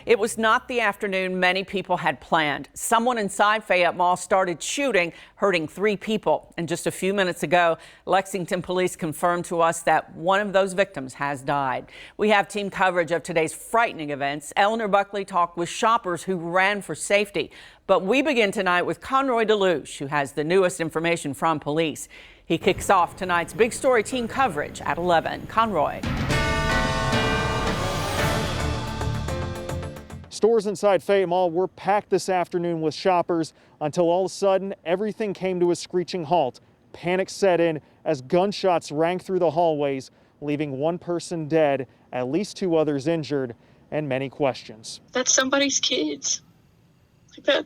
It was not the afternoon many people had planned. Someone inside Fayette Mall started shooting, hurting 3 people. And just a few minutes ago, Lexington police confirmed to us that one of those victims has died. We have team coverage of today's frightening events. Eleanor Buckley talked with shoppers who ran for safety. But we begin tonight with Conroy DeLuche, who has the newest information from police. He kicks off tonight's big story team coverage at 11. Conroy. Stores inside Fayette Mall were packed this afternoon with shoppers until all of a sudden everything came to a screeching halt. Panic set in as gunshots rang through the hallways, leaving one person dead, at least 2 others injured, and many questions. That's somebody's kids.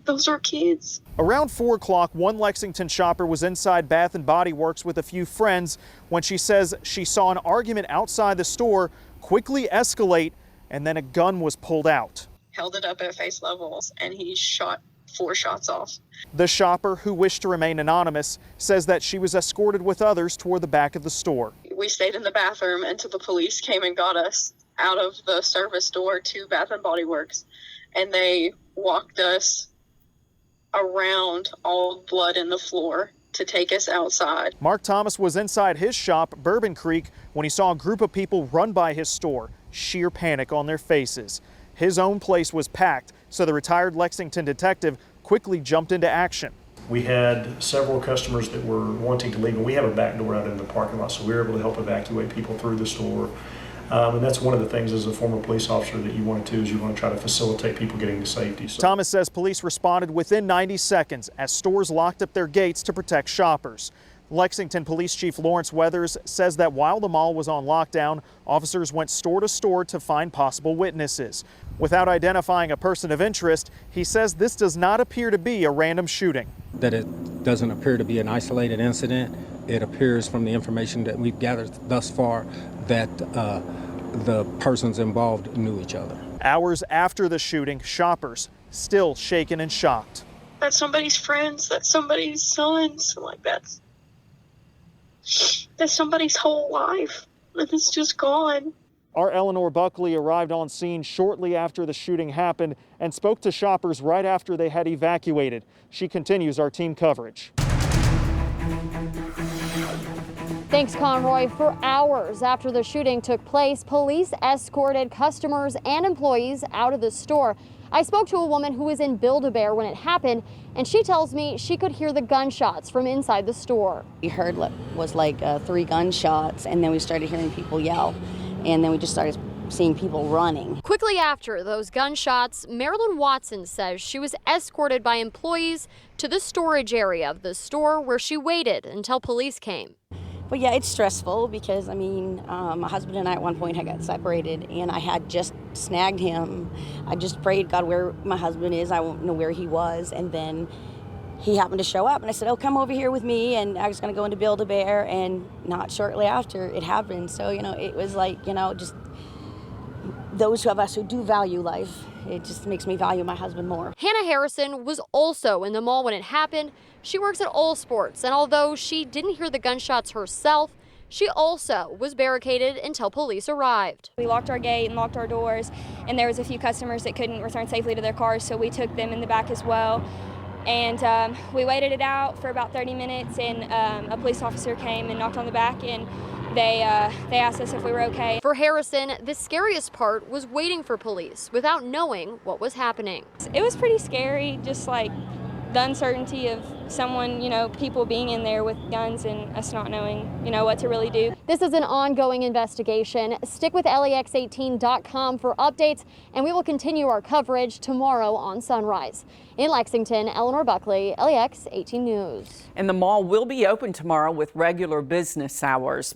Those are kids. Around 4 o'clock, one Lexington shopper was inside Bath & Body Works with a few friends when she says she saw an argument outside the store quickly escalate, and then a gun was pulled out. Held it up at face levels, and he shot 4 shots off. The shopper, who wished to remain anonymous, says that she was escorted with others toward the back of the store. We stayed in the bathroom until the police came and got us out of the service door to Bath & Body Works, and they walked us around all blood in the floor to take us outside. Mark Thomas was inside his shop, Bourbon Creek, when he saw a group of people run by his store, sheer panic on their faces. His own place was packed, so the retired Lexington detective quickly jumped into action. We had several customers that were wanting to leave, and we have a back door out in the parking lot, so we were able to help evacuate people through the store. And that's one of the things as a former police officer that you want to do, is you want to try to facilitate people getting to safety. So. Thomas says police responded within 90 seconds as stores locked up their gates to protect shoppers. Lexington Police Chief Lawrence Weathers says that while the mall was on lockdown, officers went store to store to find possible witnesses. Without identifying a person of interest, he says this does not appear to be a random shooting. That it doesn't appear to be an isolated incident. It appears from the information that we've gathered thus far that the persons involved knew each other. Hours after the shooting, shoppers still shaken and shocked. That's somebody's friends, that's somebody's sons, like that's somebody's whole life, and it's just gone. Our Eleanor Buckley arrived on scene shortly after the shooting happened and spoke to shoppers right after they had evacuated. She continues our team coverage. Thanks, Conroy. For hours after the shooting took place, police escorted customers and employees out of the store. I spoke to a woman who was in Build-A-Bear when it happened, and she tells me she could hear the gunshots from inside the store. We heard was like 3 gunshots, and then we started hearing people yell, and then we just started seeing people running. Quickly after those gunshots, MARILYN Watson says she was escorted by employees to the storage area of the store where she waited until police came. But yeah, it's stressful because, I mean, my husband and I at one point had got separated, and I had just snagged him. I just prayed, God, where my husband is, I won't know where he was. And then he happened to show up, and I said, oh, come over here with me. And I was going to go into Build-A-Bear, and not shortly after it happened. So, it was like, just those of us who do value life, it just makes me value my husband more. Hannah Harrison was also in the mall when it happened. She works at All Sports, and although she didn't hear the gunshots herself, she also was barricaded until police arrived. We locked our gate and locked our doors, and there was a few customers that couldn't return safely to their cars, so we took them in the back as well. And we waited it out for about 30 minutes, and a police officer came and knocked on the back, and they asked us if we were okay. For Harrison, the scariest part was waiting for police without knowing what was happening. It was pretty scary, just like the uncertainty of someone, people being in there with guns and us not knowing, what to really do. This is an ongoing investigation. Stick with LEX18.com for updates, and we will continue our coverage tomorrow on Sunrise. In Lexington, Eleanor Buckley, LEX 18 News. And the mall will be open tomorrow with regular business hours.